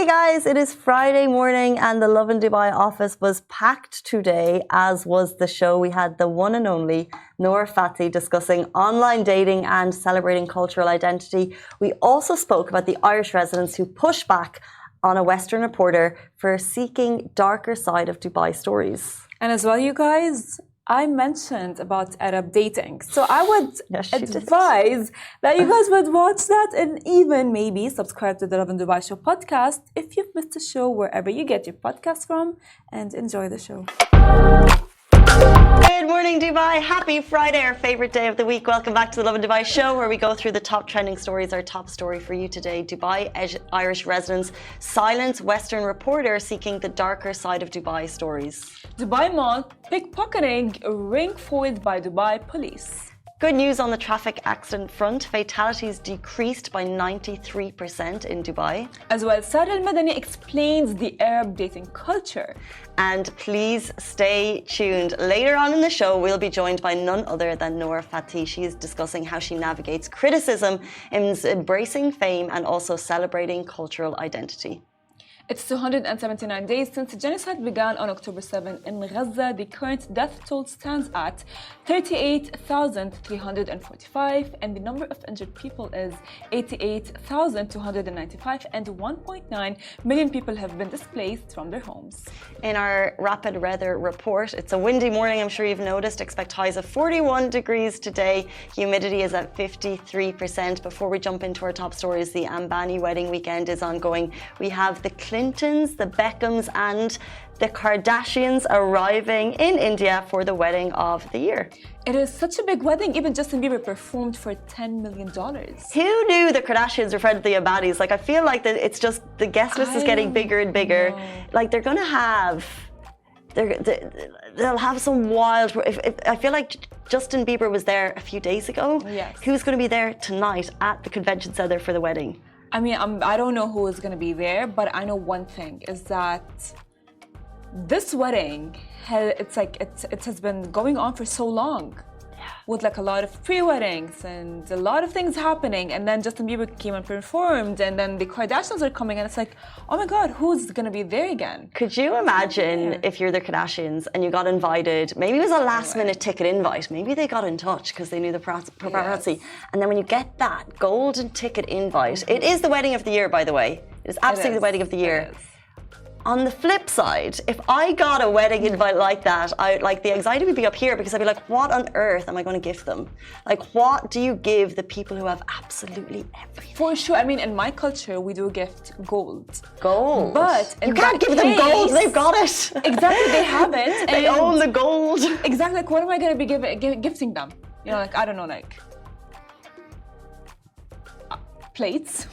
Hey guys, it is Friday morning and the Lovin Dubai office was packed today, as was the show. We had the one and only Nora Fatehi discussing online dating and celebrating cultural identity. We also spoke about the Irish residents who pushed back on a Western reporter for seeking darker side of Dubai stories. And as well, you guys, I mentioned about Arab dating. So I would advise that you guys would watch that and even maybe subscribe to the Lovin Dubai Show podcast if you've missed the show wherever you get your podcast from, and enjoy the show. Good morning, Dubai. Happy Friday, our favorite day of the week. Welcome back to the Lovin Dubai Show, where we go through the top trending stories. Our top story for you today: Dubai Irish residents silence Western reporter seeking the darker side of Dubai stories. Dubai Mall pickpocketing ring foiled by Dubai police. Good news on the traffic accident front. Fatalities decreased by 93% in Dubai. As well, Sara Madani explains the Arab dating culture. And please stay tuned. Later on in the show, we'll be joined by none other than Nora Fatehi. She is discussing how she navigates criticism, embracing fame, and also celebrating cultural identity. It's 279 days since the genocide began on October 7 in Gaza. The current death toll stands at 38,345, and the number of injured people is 88,295, and 1.9 million people have been displaced from their homes. In our rapid weather report, it's a windy morning, I'm sure you've noticed. Expect highs of 41 degrees today. Humidity is at 53%. Before we jump into our top stories, the Madani wedding weekend is ongoing. We have the Clintons, the Beckhams, and the Kardashians arriving in India for the wedding of the year. It is such a big wedding. Even Justin Bieber performed for $10 million. Who knew the Kardashians were friends with the Abadis? Like, I feel like that it's just the guest list is getting bigger and bigger. Like, they're going to have... They'll have some wild... I feel like Justin Bieber was there a few days ago. Yes. Who's going to be there tonight at the convention center for the wedding? I mean, I don't know who is going to be there, but I know one thing is that this wedding, it has been going on for so long, with like a lot of pre-weddings and a lot of things happening, and then Justin Bieber came and performed, and then the Kardashians are coming, and it's like, oh my God, who's going to be there again? Could you imagine if you're the Kardashians and you got invited, maybe it was a last-minute ticket invite, maybe they got in touch because they knew the paparazzi, and then when you get that golden ticket invite, it is the wedding of the year, by the way. It is absolutely the wedding of the year. On the flip side, if I got a wedding invite like that, the anxiety would be up here, because I'd be like, what on earth am I going to gift them? Like, what do you give the people who have absolutely everything? For sure. I mean, in my culture, we do gift gold. Gold? But you can't give them gold. They've got it. Exactly. They have it. They own the gold. Exactly. Like, what am I going to be gifting them? You know, like, I don't know, like plates.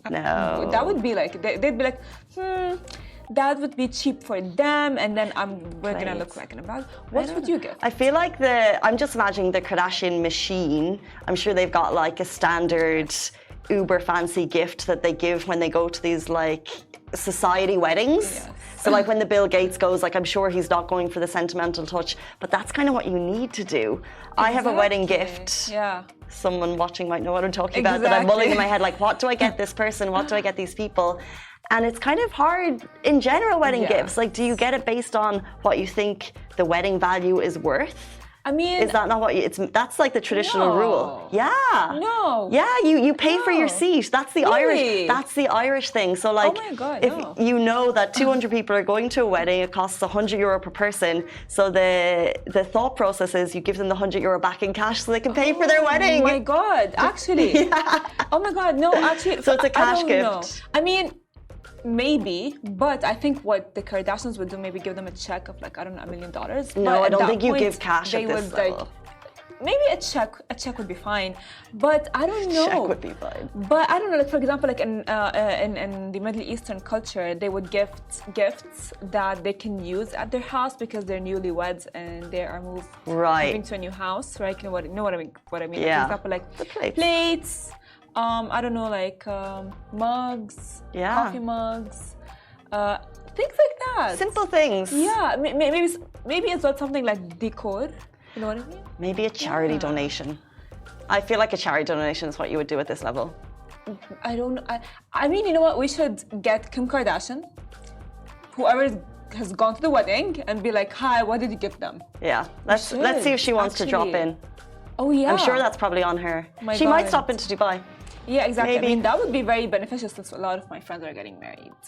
No. That would be like, they'd be like, that would be cheap for them, and then we're gonna look like an about. What would you get? I feel like I'm just imagining the Kardashian machine. I'm sure they've got like a standard uber fancy gift that they give when they go to these like society weddings. Yes. So like when the Bill Gates goes, like I'm sure he's not going for the sentimental touch, but that's kind of what you need to do. Exactly. I have a wedding gift. Yeah. Someone watching might know what I'm talking about, that I'm mulling in my head, like, what do I get this person? What do I get these people? And it's kind of hard in general, wedding gifts. Like, do you get it based on what you think the wedding value is worth? I mean, is that not what that's like the traditional rule? Yeah. No. Yeah, you pay for your seat. That's the Irish. That's the Irish thing. So like, oh my God, if you know that 200 people are going to a wedding, it costs €100 per person. So the thought process is you give them the €100 back in cash so they can pay for their wedding. Oh my God, actually. Oh my God, no, actually. So it's a cash gift. Know. I mean, maybe, but I think what the Kardashians would do, maybe give them a check of like, I don't know, $1 million. No, I don't think you give cash at this level. Like, maybe a check would be fine, but I don't know. Check would be fine. But I don't know, like for example, like in the Middle Eastern culture, they would gift gifts that they can use at their house because they're newlyweds and they are moving to a new house, right? You know what I mean? Yeah. Like, for example, like the plates. I don't know, like mugs, coffee mugs, things like that. Simple things. Yeah, maybe as well something like decor. You know what I mean? Maybe a charity donation. I feel like a charity donation is what you would do at this level. I don't know. I mean, you know what? We should get Kim Kardashian, whoever has gone to the wedding, and be like, "Hi, what did you give them?" Yeah, let's see if she wants to drop in. Oh yeah, I'm sure that's probably on her. My she might God. stop into Dubai. Yeah, exactly. Maybe. I mean, that would be very beneficial since a lot of my friends are getting married.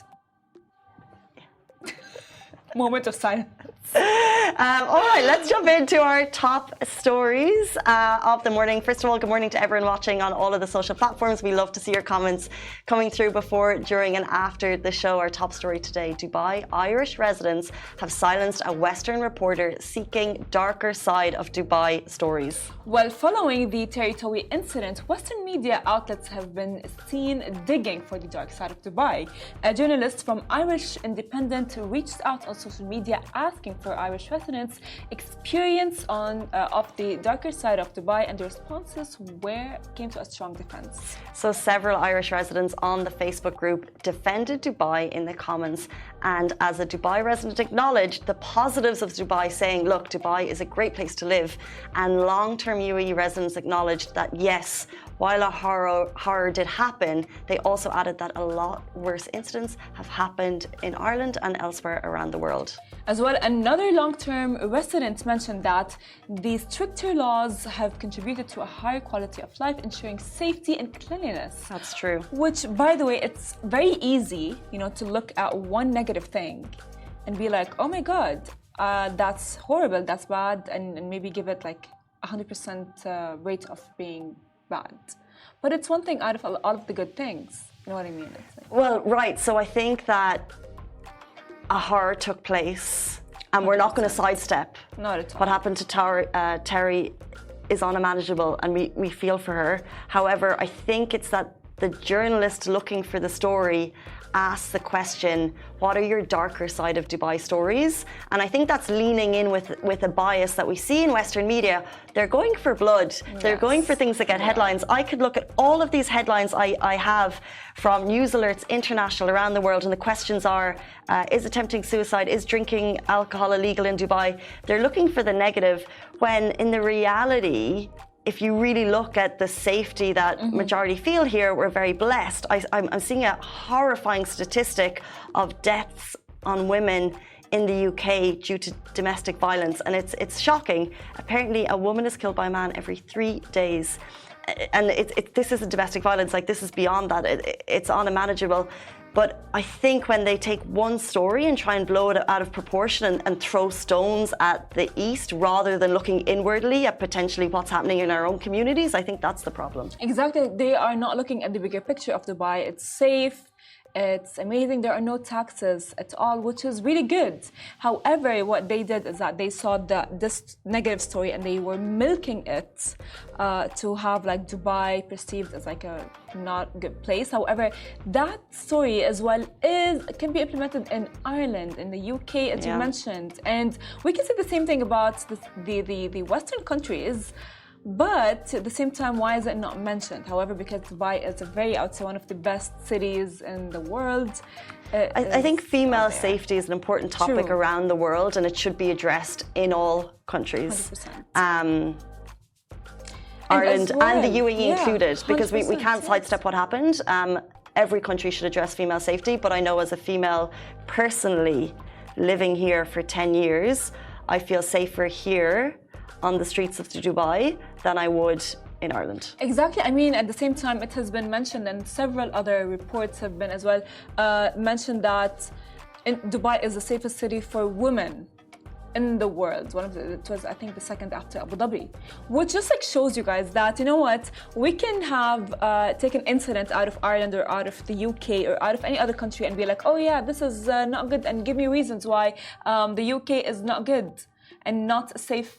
Moment of silence. All right, let's jump into our top stories of the morning. First of all, good morning to everyone watching on all of the social platforms. We love to see your comments coming through before, during and after the show. Our top story today, Dubai Irish residents have silenced a Western reporter seeking darker side of Dubai stories. Well, following the Terry incident, Western media outlets have been seen digging for the dark side of Dubai. A journalist from Irish Independent reached out on social media asking for Irish residents' experience of the darker side of Dubai, and the responses came to a strong defense. So several Irish residents on the Facebook group defended Dubai in the comments, and as a Dubai resident acknowledged the positives of Dubai, saying, look, Dubai is a great place to live. And long-term UAE residents acknowledged that yes, while a horror did happen, they also added that a lot worse incidents have happened in Ireland and elsewhere around the world. As well, another long-term resident mentioned that the stricter laws have contributed to a higher quality of life, ensuring safety and cleanliness. That's true. Which, by the way, it's very easy, to look at one negative thing and be like, oh my God, that's horrible, that's bad, and maybe give it like 100% rate of being bad. But it's one thing out of all of the good things. You know what I mean? It's like, well, right. So I think that a horror took place, and we're not going to sidestep. Not at all. What happened to Terry is unmanageable, and we feel for her. However, I think it's that the journalist looking for the story asks the question, what are your darker side of Dubai stories? And I think that's leaning in with a bias that we see in Western media. They're going for blood. Yes. They're going for things that get headlines. I could look at all of these headlines I have from news alerts international around the world, and the questions are, is attempting suicide, is drinking alcohol illegal in Dubai? They're looking for the negative, when in the reality, if you really look at the safety that majority feel here, we're very blessed. I'm seeing a horrifying statistic of deaths on women in the UK due to domestic violence, and it's shocking. Apparently, a woman is killed by a man every 3 days, and this isn't domestic violence. Like, this is beyond that. It's unmanageable. But I think when they take one story and try and blow it out of proportion and throw stones at the East rather than looking inwardly at potentially what's happening in our own communities, I think that's the problem. Exactly. They are not looking at the bigger picture of Dubai. It's safe. It's amazing. There are no taxes at all, which is really good. However, what they did is that they saw this negative story and they were milking it to have like Dubai perceived as like a not good place. However, that story as well can be implemented in Ireland, in the UK, as you mentioned, and we can say the same thing about the Western countries. But at the same time, why is it not mentioned? However, because Dubai is I would say, one of the best cities in the world. I think female safety is an important topic around the world, and it should be addressed in all countries. 100%. Ireland and the UAE included, because we can't sidestep what happened. Every country should address female safety, but I know as a female personally living here for 10 years, I feel safer here on the streets of Dubai than I would in Ireland. Exactly. I mean, at the same time, it has been mentioned, and several other reports have been as well mentioned, that Dubai is the safest city for women in the world. It was, I think, the second after Abu Dhabi, which just like shows you guys that, you know what, we can have take an incident out of Ireland or out of the UK or out of any other country and be like, oh yeah, this is not good, and give me reasons why the UK is not good and not a safe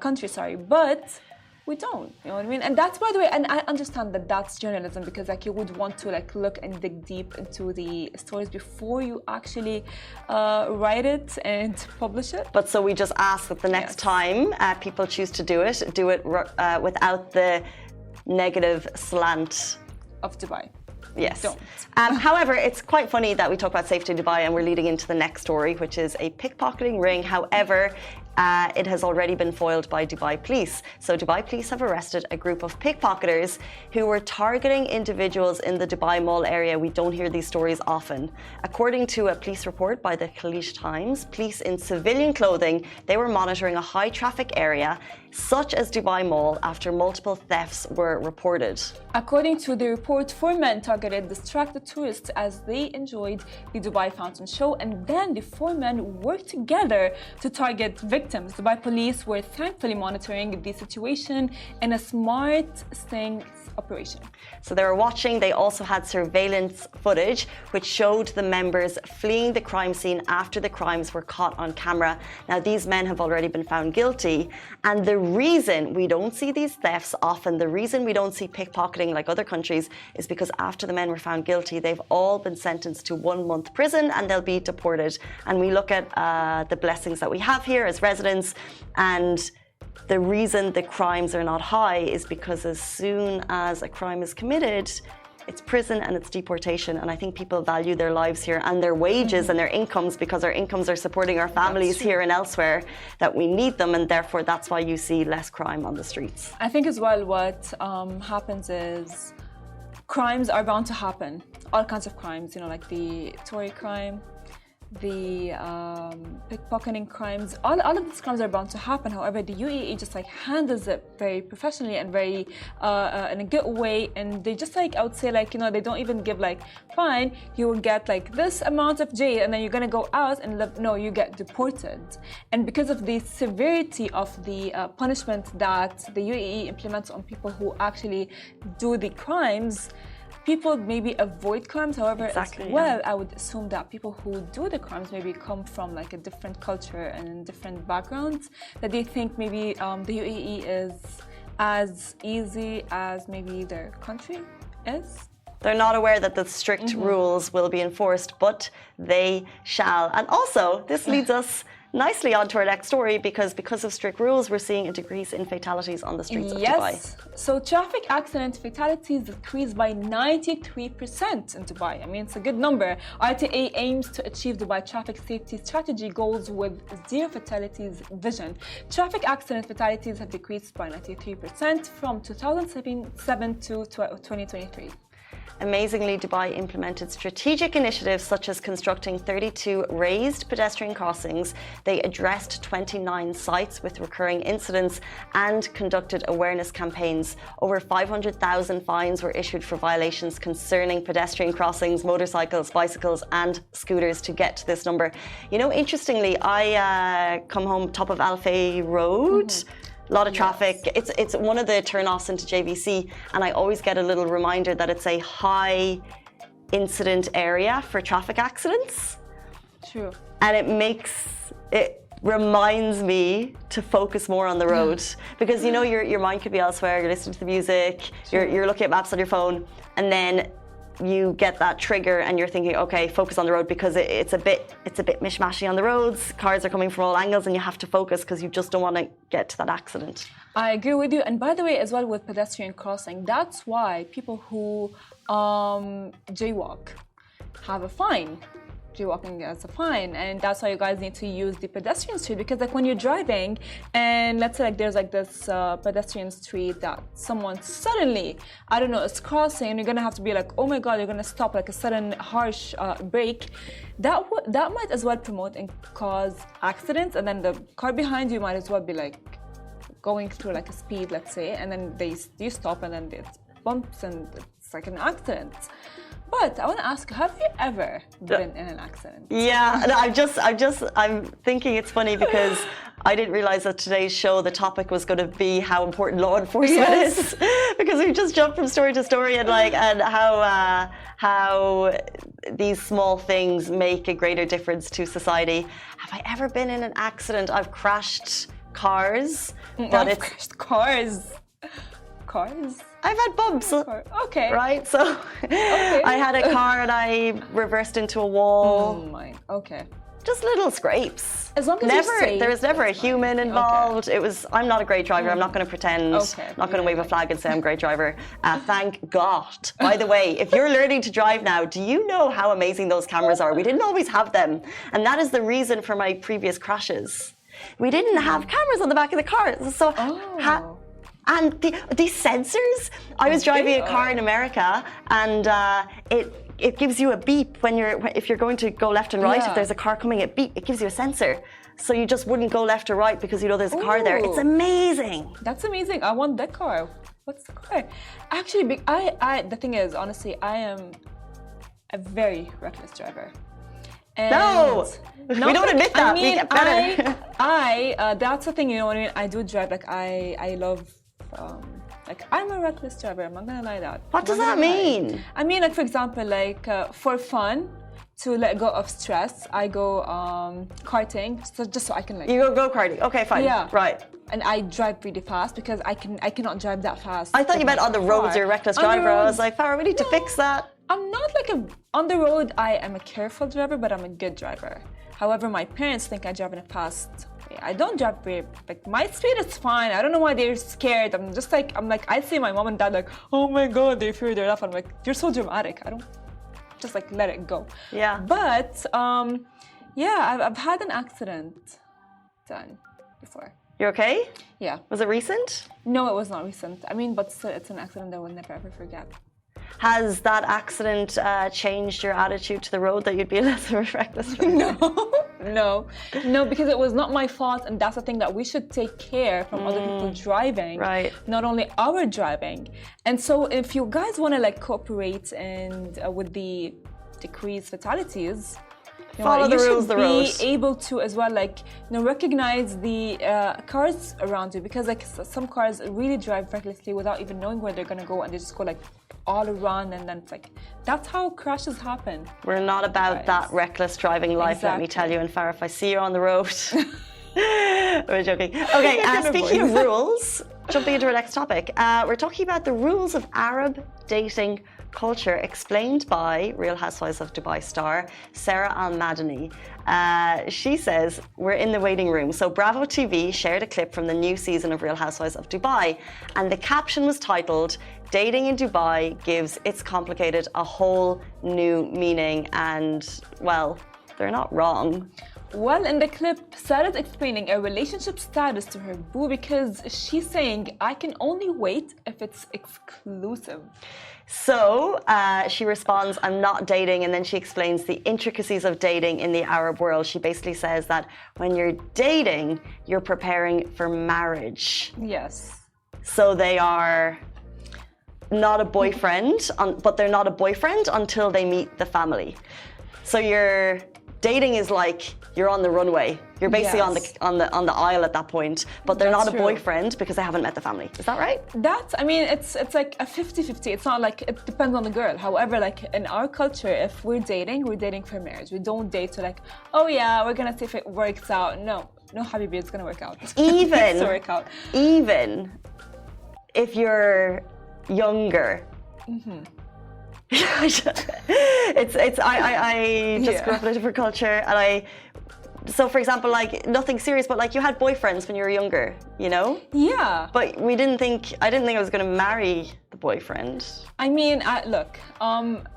country, but we don't, you know what I mean? And that's, by the way, and I understand that that's journalism, because like you would want to like look and dig deep into the stories before you actually write it and publish it. But so we just ask that the next time people choose to do it without the negative slant of Dubai. Yes. However, it's quite funny that we talk about safety in Dubai and we're leading into the next story, which is a pickpocketing ring. However, it has already been foiled by Dubai police. So Dubai police have arrested a group of pickpocketers who were targeting individuals in the Dubai Mall area. We don't hear these stories often. According to a police report by the Khaleej Times, police in civilian clothing, they were monitoring a high traffic area such as Dubai Mall after multiple thefts were reported. According to the report, 4 men targeted distracted tourists as they enjoyed the Dubai Fountain Show, and then the 4 men worked together to target victims. Dubai police were thankfully monitoring the situation in a smart sting operation. So they were watching. They also had surveillance footage which showed the members fleeing the crime scene after the crimes were caught on camera. Now, these men have already been found guilty, and the reason we don't see these thefts often, the reason we don't see pickpocketing like other countries, is because after the men were found guilty, they've all been sentenced to 1 month prison and they'll be deported. And we look at the blessings that we have here as residents, and the reason the crimes are not high is because as soon as a crime is committed, it's prison and it's deportation. And I think people value their lives here and their wages and their incomes, because our incomes are supporting our families here and elsewhere, that we need them, and therefore that's why you see less crime on the streets. I think as well what happens is crimes are bound to happen. All kinds of crimes, you know, like the Tory crime, the pickpocketing crimes, all of these crimes are bound to happen. However, the UAE just like handles it very professionally and very in a good way, and they just like, I would say, like, you know, they don't even give like, fine, you will get like this amount of jail and then you're gonna go out and live. No, you get deported. And because of the severity of the punishment that the UAE implements on people who actually do the crimes, people maybe avoid crimes. However, I would assume that people who do the crimes maybe come from like a different culture and different backgrounds, that they think maybe the UAE is as easy as maybe their country is. They're not aware that the strict rules will be enforced, but they shall. And also, this leads us nicely on to our next story, because of strict rules, we're seeing a decrease in fatalities on the streets of Dubai. So traffic accident fatalities decreased by 93% in Dubai. I mean, it's a good number. RTA aims to achieve Dubai traffic safety strategy goals with zero fatalities vision. Traffic accident fatalities have decreased by 93% from 2007 to 2023. Amazingly, Dubai implemented strategic initiatives such as constructing 32 raised pedestrian crossings. They addressed 29 sites with recurring incidents and conducted awareness campaigns. Over 500,000 fines were issued for violations concerning pedestrian crossings, motorcycles, bicycles and scooters to get to this number. You know, interestingly, I come home top of Al Faye Road. A lot of traffic. It's one of the turn-offs into JVC, and I always get a little reminder that it's a high incident area for traffic accidents. True. And it reminds me to focus more on the road, because you know your mind could be elsewhere. You're listening to the music, you're looking at maps on your phone, and then you get that trigger and you're thinking, okay, focus on the road, because it's a bit mishmashy on the roads. Cars are coming from all angles and you have to focus because you just don't want to get to that accident. I agree with you. And by the way, as well with pedestrian crossing, that's why people who jaywalk have a fine. Jaywalking as a fine, and that's why you guys need to use the pedestrian street, because like when you're driving and let's say like there's like this pedestrian street that someone suddenly, I don't know, is crossing, and you're gonna have to be like, oh my god, you're gonna stop, like a sudden harsh break, that might as well promote and cause accidents, and then the car behind you might as well be like going through like a speed, let's say, and then you stop and then it bumps and it's like an accident. But I want to ask, have you ever been in an accident? Yeah, and I'm thinking it's funny because I didn't realize that today's show, the topic was going to be how important law enforcement is, because we just jumped from story to story and how these small things make a greater difference to society. Have I ever been in an accident? I've crashed cars, but I've crashed cars. I've had bumps. Okay. Right? So I had a car and I reversed into a wall. Okay. Just little scrapes. As long as you're safe, there was never a human involved. Okay. I'm not a great driver. I'm not going to pretend. I'm not going to wave a flag and say I'm a great driver. Thank God. By the way, if you're learning to drive now, do you know how amazing those cameras are? We didn't always have them. And that is the reason for my previous crashes. We didn't have cameras on the back of the car. So, and these sensors, I was driving a car in America, and it gives you a beep if you're going to go left and right. If there's a car coming, it gives you a sensor. So you just wouldn't go left or right because you know there's a car there. It's amazing. That's amazing. I want that car. What's the car? Actually, the thing is, honestly, I am a very reckless driver. And no, we don't admit that. We get better. That's the thing, you know what I mean? I do drive, like, I love, like, I'm a reckless driver. I'm not gonna lie that. What does that mean? I mean, like, for example, like, for fun, to let go of stress, I go karting, just so I can, like... You go karting. Okay, fine. Yeah. Right. And I drive really fast because I cannot drive that fast. I thought you meant on the roads you're a reckless driver. I was like, Farah, we need to fix that. I'm not like on the road, I am a careful driver, but I'm a good driver. However, my parents think I drive in a fast way. I don't drive very, like, my speed is fine. I don't know why they're scared. I'm like, I see my mom and dad like, oh my God, they fear their life. I'm like, you're so dramatic. I don't, just like, let it go. Yeah. But, yeah, I've had an accident done before. You're okay? Yeah. Was it recent? No, it was not recent. I mean, but still, it's an accident I will never ever forget. Has that accident changed your attitude to the road that you'd be less of a reckless driver? No, because it was not my fault, and that's the thing that we should take care from other people driving, right? Not only our driving. And so, if you guys want to like cooperate and with the decrease fatalities, follow the rules, the road. Be able to as well, like, recognize the cars around you, because like some cars really drive recklessly without even knowing where they're gonna go, and they just go like all around, and then it's like that's how crashes happen. We're not about that reckless driving life, let me tell you. And Farah, if I see you on the road, we're joking. Okay, speaking of rules, jumping into our next topic, we're talking about the rules of Arab dating culture explained by Real Housewives of Dubai star Sara Madani. She says, we're in the waiting room. So Bravo TV shared a clip from the new season of Real Housewives of Dubai, and the caption was titled, "Dating in Dubai gives It's Complicated a whole new meaning." And, well, they're not wrong. Well, in the clip, Sara's explaining a relationship status to her boo because she's saying, I can only wait if it's exclusive. So she responds, I'm not dating, and then she explains the intricacies of dating in the Arab world. She basically says that when you're dating, you're preparing for marriage. Yes. So they are not a boyfriend, but they're not a boyfriend until they meet the family. So you're dating is like you're on the runway. You're basically on the aisle at that point, but they're not a boyfriend because they haven't met the family. Is that right? I mean, it's like a 50-50. It's not like, it depends on the girl. However, like in our culture, if we're dating for marriage. We don't date to like, oh yeah, we're gonna see if it works out. No, Habibi, it's gonna work out. Even if you're younger. Mm-hmm. I just grew up in a different culture, and so for example, like nothing serious, but like you had boyfriends when you were younger, you know? Yeah. But I didn't think I was gonna marry the boyfriend. I mean, look,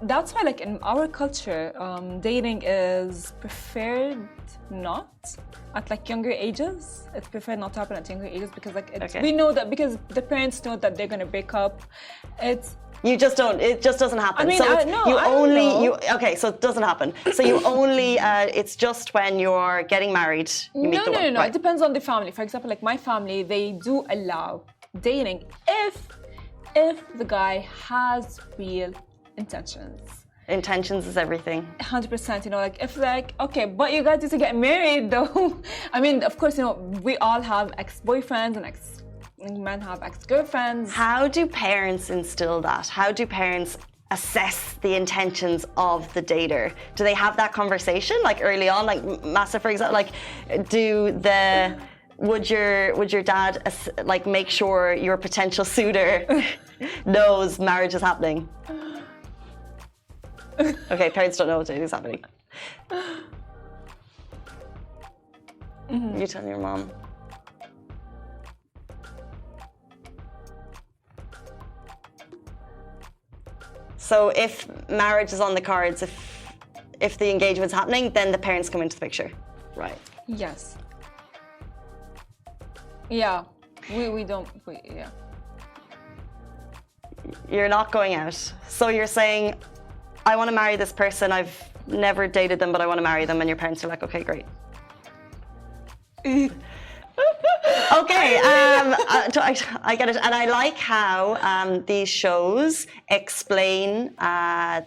that's why like in our culture, dating is preferred not at like younger ages. It's preferred not to happen at younger ages because like we know that, because the parents know that they're gonna break up. You just don't. It just doesn't happen. I mean, okay, so it doesn't happen. So you only. It's just when you're getting married. You meet the one. No. Right. It depends on the family. For example, like my family, they do allow dating if the guy has real intentions. Intentions is everything. 100%. You know, like if like okay, but you guys need to get married though. I mean, of course, you know, we all have ex-boyfriends and men have ex-girlfriends. How do parents instill that? How do parents assess the intentions of the dater? Do they have that conversation like early on? Like Massa, for example, like would your dad like make sure your potential suitor knows marriage is happening? Okay, parents don't know what dating is happening. You tell your mom. So if marriage is on the cards, if the engagement's happening, then the parents come into the picture, right? Yes. Yeah, we don't. Yeah. You're not going out. So you're saying, I want to marry this person. I've never dated them, but I want to marry them. And your parents are like, okay, great. Okay, I get it, and I like how these shows explain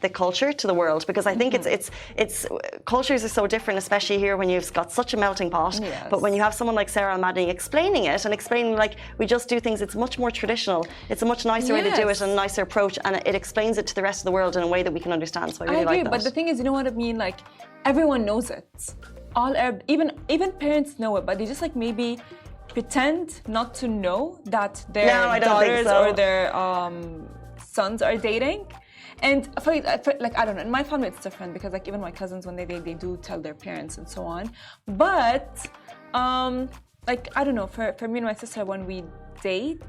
the culture to the world, because I think it's cultures are so different, especially here when you've got such a melting pot. Yes. But when you have someone like Sara and Madani explaining it and explaining like we just do things, it's much more traditional. It's a much nicer way to do it and a nicer approach, and it explains it to the rest of the world in a way that we can understand. So I really agree, like that. but the thing is, you know what I mean? Like everyone knows it. All Arab, even parents know it, but they just like maybe pretend not to know that their daughters or their sons are dating. And for, like I don't know, in my family it's different, because like even my cousins, when they date, they do tell their parents and so on. But like I don't know, for me and my sister, when we date,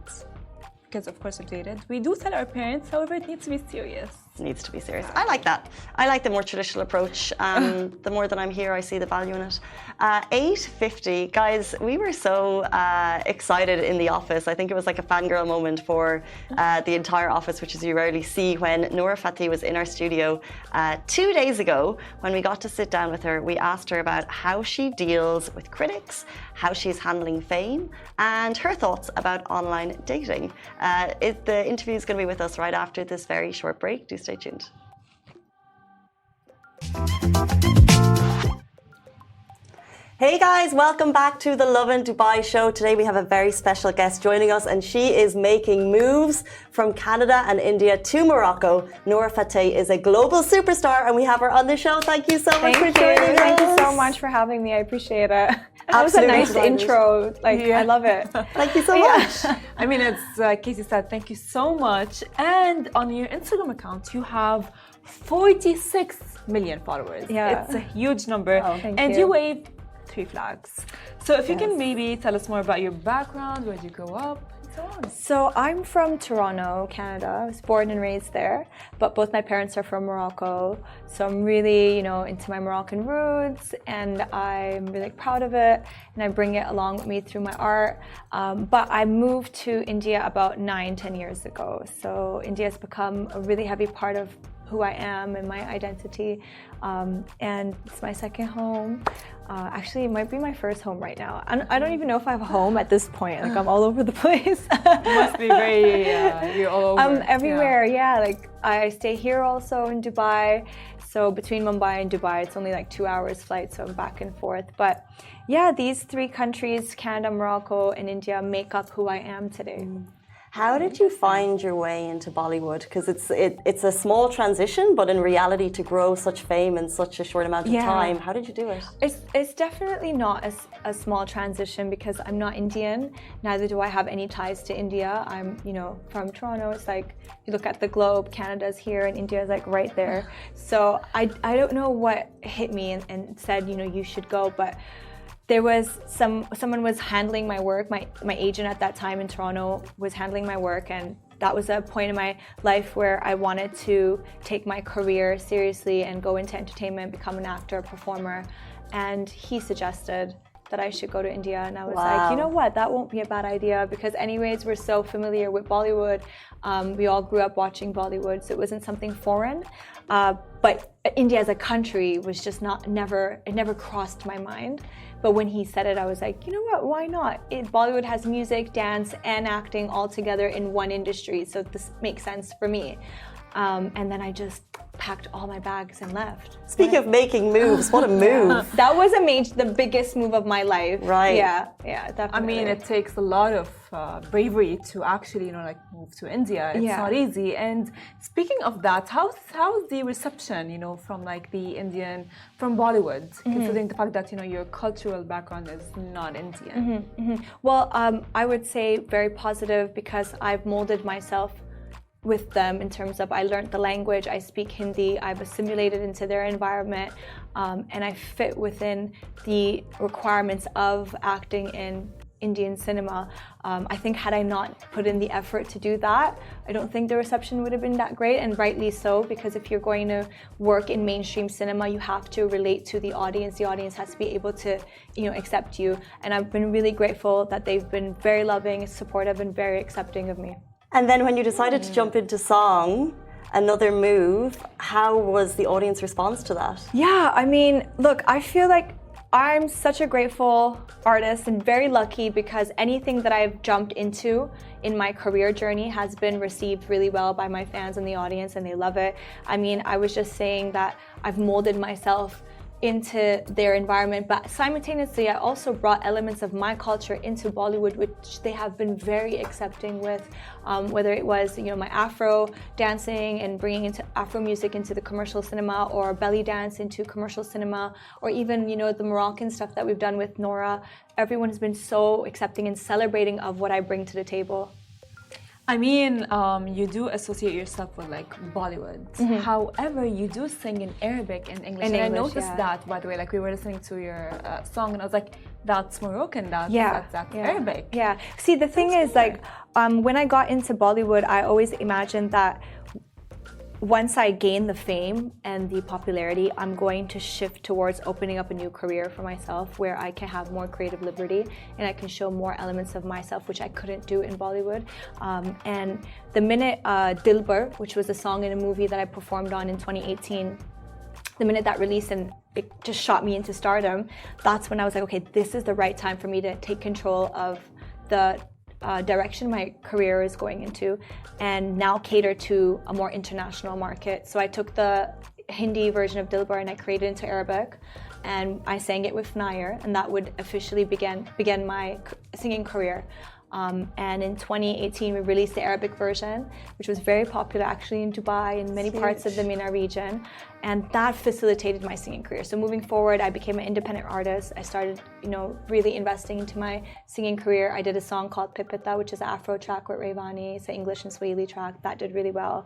because of course we've dated, we do tell our parents. However, it needs to be serious. Needs to be serious. I like that. I like the more traditional approach. The more that I'm here, I see the value in it. 8:50, guys. We were so excited in the office. I think it was like a fangirl moment for the entire office, which is you rarely see, when Nora Fatehi was in our studio 2 days ago. When we got to sit down with her, we asked her about how she deals with critics, how she's handling fame, and her thoughts about online dating. The interview is going to be with us right after this very short break. Do stay tuned. Hey guys, welcome back to the Lovin Dubai show. Today we have a very special guest joining us, and she is making moves from Canada and India to Morocco. Nora Fatehi is a global superstar, and we have her on the show. Thank you so much for joining us. Thank you so much for having me. I appreciate it. That was a nice intro. Like, I love it. Thank you so much. I mean, it's Casey said, thank you so much. And on your Instagram account, you have 46 million followers. Yeah. It's a huge number. Oh, thank and you wave 3 flags. So if you can maybe tell us more about your background, where did you grow up, and so on. So I'm from Toronto, Canada. I was born and raised there, but both my parents are from Morocco. So I'm really, into my Moroccan roots, and I'm really proud of it, and I bring it along with me through my art. But I moved to India about 9-10 years ago. So India has become a really heavy part of who I am and my identity, and it's my second home. Actually, it might be my first home right now. I don't even know if I have a home at this point. Like, I'm all over the place. You must be very, you're all over. I'm everywhere, yeah. Like, I stay here also in Dubai. So between Mumbai and Dubai, it's only like 2 hours flight, so I'm back and forth. But yeah, these 3 countries, Canada, Morocco, and India, make up who I am today. How did you find your way into Bollywood? Because it's a small transition, but in reality, to grow such fame in such a short amount of time, how did you do it? It's definitely not a small transition, because I'm not Indian. Neither do I have any ties to India. I'm, from Toronto. It's like you look at the globe, Canada's here and India is like right there. So I don't know what hit me and said, you should go, but there was someone was handling my work. My agent at that time in Toronto was handling my work, and that was a point in my life where I wanted to take my career seriously and go into entertainment, become an actor, performer. And he suggested that I should go to India, and I was like, you know what, that won't be a bad idea, because anyways, we're so familiar with Bollywood. We all grew up watching Bollywood, so it wasn't something foreign. But India as a country was just it never crossed my mind. But when he said it, I was like, you know what, why not? Bollywood has music, dance, and acting all together in one industry, so this makes sense for me. And then I just packed all my bags and left. Speaking of making moves, what a move. That was the biggest move of my life. Right. Yeah, definitely. I mean, it takes a lot of bravery to actually, move to India. It's not easy. And speaking of that, how's the reception, from from Bollywood, considering the fact that, your cultural background is not Indian? Well, I would say very positive, because I've molded myself with them in terms of I learned the language, I speak Hindi, I've assimilated into their environment, and I fit within the requirements of acting in Indian cinema. I think had I not put in the effort to do that, I don't think the reception would have been that great, and rightly so, because if you're going to work in mainstream cinema, you have to relate to the audience. The audience has to be able to, accept you. And I've been really grateful that they've been very loving, supportive, and very accepting of me. And then when you decided to jump into song, another move, how was the audience response to that? Yeah, I mean, look, I feel like I'm such a grateful artist and very lucky because anything that I've jumped into in my career journey has been received really well by my fans and the audience, and they love it. I mean, I was just saying that I've molded myself into their environment, but simultaneously I also brought elements of my culture into Bollywood, which they have been very accepting with, whether it was my Afro dancing and bringing into Afro music into the commercial cinema, or belly dance into commercial cinema, or even the Moroccan stuff that we've done with Nora. Everyone has been so accepting and celebrating of what I bring to the table. I mean, you do associate yourself with like Bollywood. However, you do sing in Arabic and English. And I noticed that, by the way, like we were listening to your song, and I was like, that's Moroccan, that's Arabic. Yeah. See, the thing is, like, when I got into Bollywood, I always imagined that once I gain the fame and the popularity, I'm going to shift towards opening up a new career for myself where I can have more creative liberty and I can show more elements of myself, which I couldn't do in Bollywood. And the minute Dilbar, which was a song in a movie that I performed on in 2018, the minute that released and it just shot me into stardom, that's when I was like, okay, this is the right time for me to take control of the direction my career is going into and now cater to a more international market. So I took the Hindi version of Dilbar and I created it into Arabic, and I sang it with Nair, and that would officially begin my singing career. And in 2018 we released the Arabic version, which was very popular actually in Dubai and many parts of the MENA region, and that facilitated my singing career. So moving forward, I became an independent artist. I started really investing into my singing career. I did a song called Pipita, which is an Afro track with Rayvani. It's an English and Swahili track that did really well.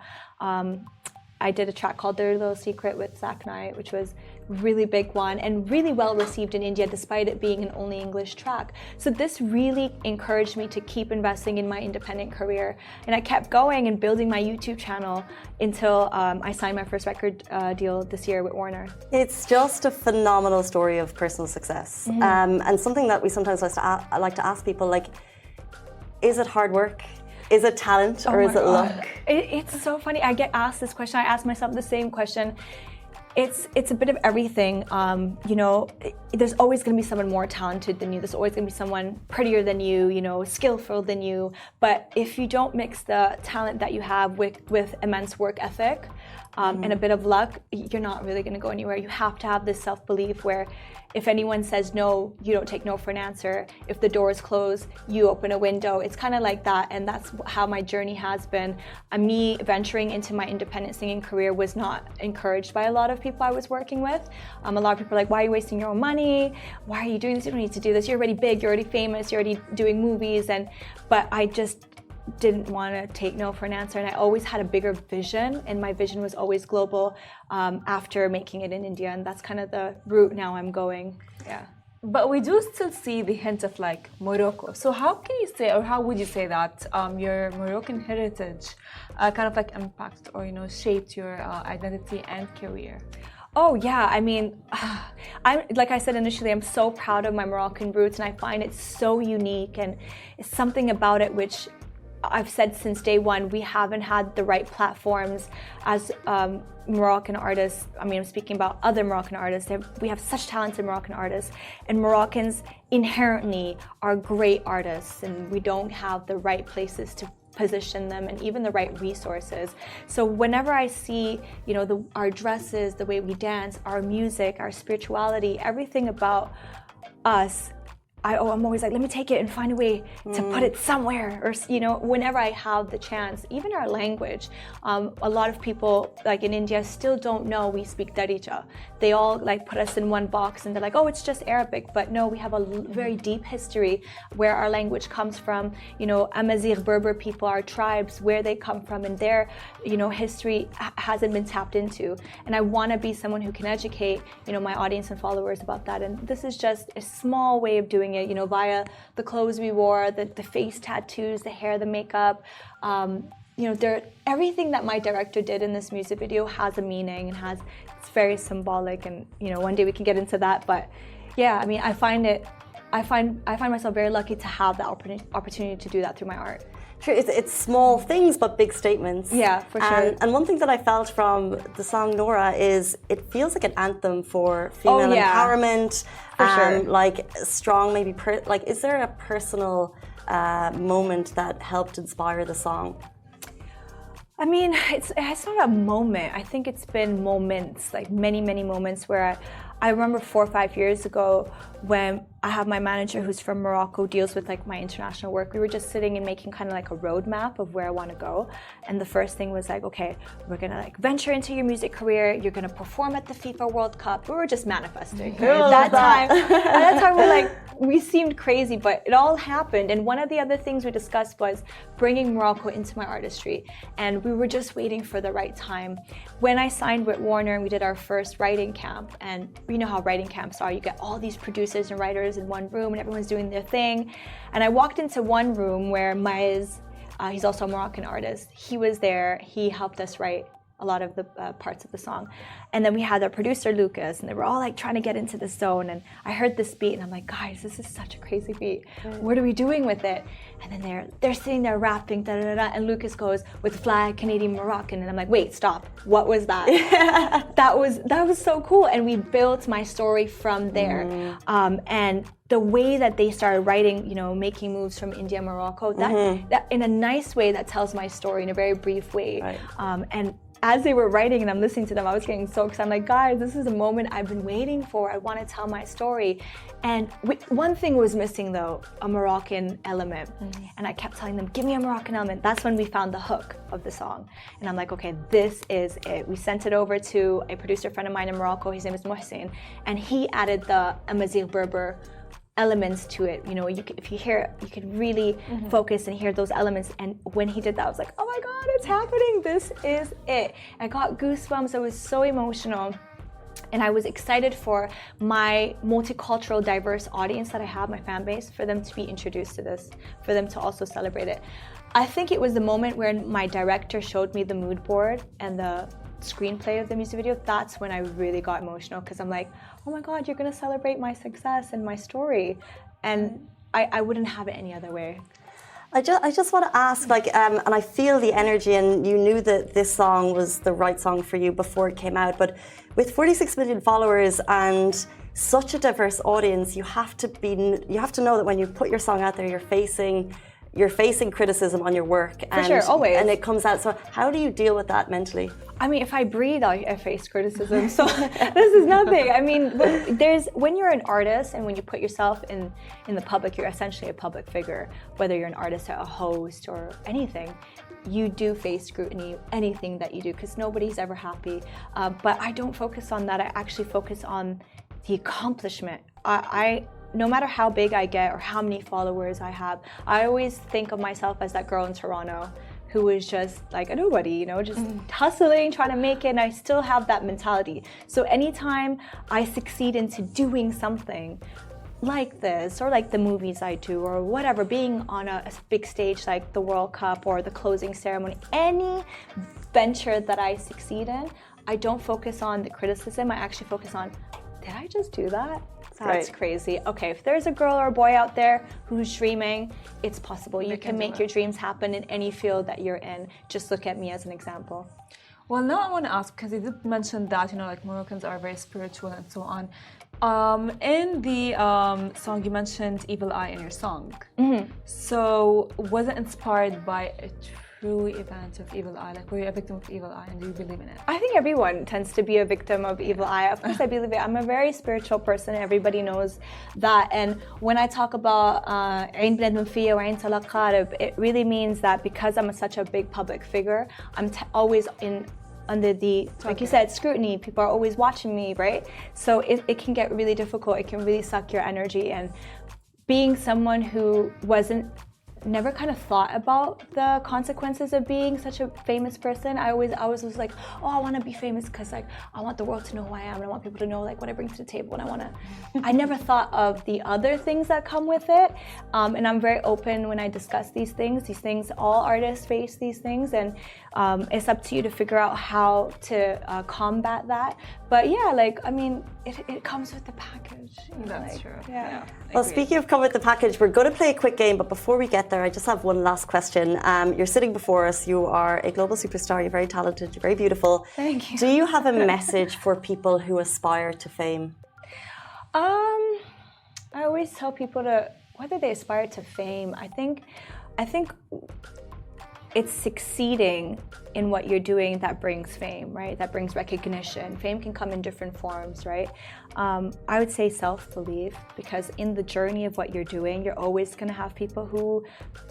I did a track called Dirty Little Secret with Zach Knight, which was a really big one and really well received in India despite it being an only English track. So this really encouraged me to keep investing in my independent career. And I kept going and building my YouTube channel until I signed my first record deal this year with Warner. It's just a phenomenal story of personal success. And something that we sometimes like to ask people, like, is it hard work? Is it talent or is it luck? It's so funny. I get asked this question. I ask myself the same question. It's a bit of everything. There's always going to be someone more talented than you. There's always going to be someone prettier than you, skillful than you. But if you don't mix the talent that you have with immense work ethic and a bit of luck, you're not really going to go anywhere. You have to have this self-belief where if anyone says no, you don't take no for an answer. If the door is closed, you open a window. It's kind of like that, and that's how my journey has been. Me venturing into my independent singing career was not encouraged by a lot of people I was working with. A lot of people are like, why are you wasting your own money? Why are you doing this? You don't need to do this. You're already big, you're already famous, you're already doing movies. But I just didn't want to take no for an answer, and I always had a bigger vision, and my vision was always global after making it in India, and that's kind of the route now I'm going. Yeah. But we do still see the hint of like Morocco. So how can you say, or how would you say that your Moroccan heritage kind of like impacted or shaped your identity and career? Oh yeah, I mean, like I said initially, I'm so proud of my Moroccan roots, and I find it so unique, and it's something about it which I've said since day one, we haven't had the right platforms as Moroccan artists. I mean, I'm speaking about other Moroccan artists. We have such talented Moroccan artists, and Moroccans inherently are great artists, and we don't have the right places to position them and even the right resources. So whenever I see, our dresses, the way we dance, our music, our spirituality, everything about us, I'm always like, let me take it and find a way to put it somewhere, or whenever I have the chance. Even our language, a lot of people like in India still don't know we speak Darija. They all like put us in one box and they're like, oh, it's just Arabic. But no, we have a very deep history where our language comes from. Amazigh Berber people, our tribes, where they come from, and their history hasn't been tapped into. And I want to be someone who can educate my audience and followers about that. And this is just a small way of doing showing it, you know, via the clothes we wore, the face tattoos, the hair, the makeup. You know, everything that my director did in this music video has a meaning and it's very symbolic. And you know, one day we can get into that. But yeah, I mean, I find myself very lucky to have the opportunity to do that through my art. Sure, it's small things but big statements. Yeah, for sure. And one thing that I felt from the song Nora is it feels like an anthem for female empowerment. For sure. Like strong, maybe like is there a personal moment that helped inspire the song? I mean, it's not a moment. I think it's been moments, like many moments where I remember 4 or 5 years ago when I have my manager who's from Morocco, deals with like my international work. We were just sitting and making kind of like a roadmap of where I want to go. And the first thing was like, okay, we're going to like venture into your music career. You're going to perform at the FIFA World Cup. We were just manifesting. At that time, we're like, we seemed crazy, but it all happened. And one of the other things we discussed was bringing Morocco into my artistry. And we were just waiting for the right time. When I signed with Warner and we did our first writing camp, and you know how writing camps are, you get all these producers and writers in one room and everyone's doing their thing. And I walked into one room where Maez, he's also a Moroccan artist, he was there, he helped us write a lot of the parts of the song. And then we had our producer Lucas, and they were all like trying to get into the zone. And I heard this beat and I'm like, guys, this is such a crazy beat. What are we doing with it? And then they're sitting there rapping, da da da, and Lucas goes, with flag, Canadian, Moroccan. And I'm like, wait, stop. What was that? That was so cool. And we built my story from there. And the way that they started writing, you know, making moves from India, Morocco, that in a nice way that tells my story in a very brief way. Right. And as they were writing and I'm listening to them, I was getting so excited. I'm like, guys, this is a moment I've been waiting for. I want to tell my story. And one thing was missing though, a Moroccan element. And I kept telling them, give me a Moroccan element. That's when we found the hook of the song. And I'm like, okay, this is it. We sent it over to a producer friend of mine in Morocco. His name is Mohsin. And he added the Amazigh Berber elements to it. You know, if you hear it, you can really focus and hear those elements. And when he did that, I was like, oh my God, it's happening. This is it. I got goosebumps. I was so emotional. And I was excited for my multicultural, diverse audience that I have, my fan base, for them to be introduced to this, for them to also celebrate it. I think it was the moment where my director showed me the mood board and the screenplay of the music video. That's when I really got emotional, because I'm like, oh my God, you're gonna celebrate my success and my story. And I wouldn't have it any other way. I just want to ask, like, and I feel the energy, and you knew that this song was the right song for you before it came out, but with 46 million followers and such a diverse audience, you have to know that when you put your song out there, you're facing criticism on your work. For sure, always. And it comes out. So how do you deal with that mentally? I mean, if I breathe, I face criticism. So this is nothing. I mean, when you're an artist and when you put yourself in the public, you're essentially a public figure. Whether you're an artist or a host or anything, you do face scrutiny, anything that you do, because nobody's ever happy. But I don't focus on that. I actually focus on the accomplishment. No matter how big I get or how many followers I have, I always think of myself as that girl in Toronto who was just like a nobody, you know, just hustling, trying to make it, and I still have that mentality. So anytime I succeed into doing something like this, or like the movies I do, or whatever, being on a big stage like the World Cup or the closing ceremony, any venture that I succeed in, I don't focus on the criticism, I actually focus on, did I just do that? That's crazy. Okay, if there's a girl or a boy out there who's dreaming, it's possible. You can make your dreams happen in any field that you're in. Just look at me as an example. Well, now I want to ask, because you did mention that, you know, like Moroccans are very spiritual and so on. In the song, you mentioned Evil Eye in your song. So was it inspired by a true event of evil eye? Like, were you a victim of evil eye, and do you believe in it? I think everyone tends to be a victim of evil eye. Of course, I believe it. I'm a very spiritual person. Everybody knows that. And when I talk about Ain Bled Munfiya or Ain Talaq Qarib, it really means that because I'm such a big public figure, I'm always under the, like you said, scrutiny. People are always watching me, right? So it can get really difficult. It can really suck your energy. And being someone who wasn't never kind of thought about the consequences of being such a famous person. I was like, oh, I want to be famous because like I want the world to know who I am and I want people to know like what I bring to the table, and I never thought of the other things that come with it. And I'm very open when I discuss these things. All artists face these things, and it's up to you to figure out how to combat that. But yeah, like, I mean, it comes with the package. That's true. Yeah. Well, speaking of come with the package, we're going to play a quick game, but before we get there, I just have one last question. You're sitting before us, you are a global superstar, you're very talented, you're very beautiful. Thank you. Do you have a message for people who aspire to fame? I always tell people to, whether they aspire to fame, I think it's succeeding in what you're doing that brings fame, right? That brings recognition. Fame can come in different forms, right? I would say self-belief, because in the journey of what you're doing, you're always gonna have people who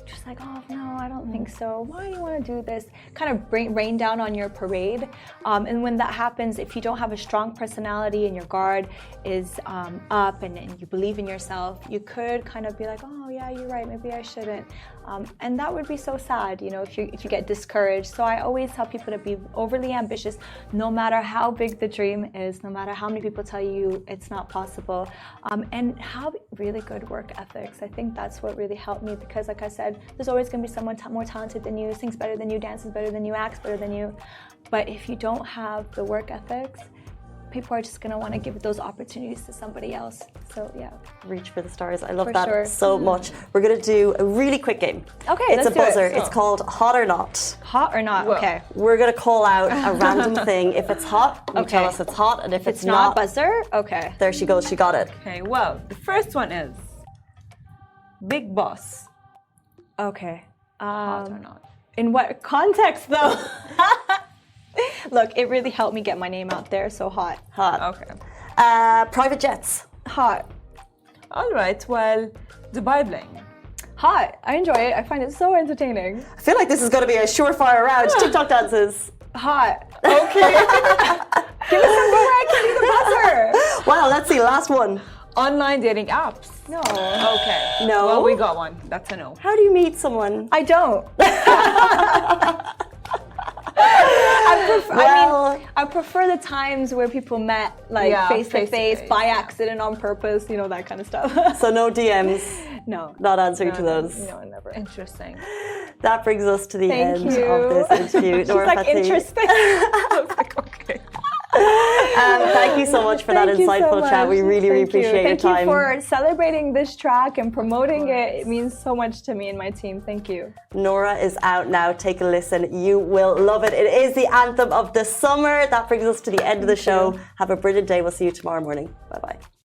just like, oh no, I don't think so. Why do you wanna do this? Kind of rain down on your parade. And when that happens, if you don't have a strong personality and your guard is up and you believe in yourself, you could kind of be like, oh yeah, you're right, maybe I shouldn't. And that would be so sad, you know, if you get discouraged. So I always tell people to be overly ambitious, no matter how big the dream is, no matter how many people tell you it's not possible, and have really good work ethics. I think that's what really helped me, because like I said, there's always going to be someone more talented than you, sings better than you, dances better than you, acts better than you. But if you don't have the work ethics, people are just going to want to give those opportunities to somebody else. So yeah. Reach for the stars. I love For that sure. so much. We're going to do a really quick game. Okay, it's let's a buzzer. do it. It's called Hot or Not. Hot or not? Whoa. Okay. We're going to call out a random thing. If it's hot, you Okay. tell us it's hot, and if It's not buzzer? Okay. there she goes. She got it. Okay, well, the first one is Big Boss. Okay. Hot or not? In what context though? Look, it really helped me get my name out there, so hot. Hot. Okay. Private jets. Hot. All right, well, Dubai Bling. Hot. I enjoy it. I find it so entertaining. I feel like this is going to be a surefire round. TikTok dances. Hot. Okay. Give us some more. I can do the buzzer. Wow, let's see. Last one. Online dating apps. No. Okay. No? Well, we got one. That's a no. How do you meet someone? I don't. I prefer the times where people met like face to face, by accident, on purpose, you know, that kind of stuff. So no DMs. No. Not answering to those. No, never. Interesting. That brings us to the Thank end you. of this interview. She's Nora, like, Fatehi. interesting. I was like, okay. Thank you so much for that Thank you so insightful chat. We much. really, really Thank you. appreciate your time. Thank you for celebrating this track and promoting it. It means so much to me and my team. Thank you. Nora is out now. Take a listen. You will love it. It is the anthem of the summer. That brings us to the end of the show. Have a brilliant day. We'll see you tomorrow morning. Bye-bye.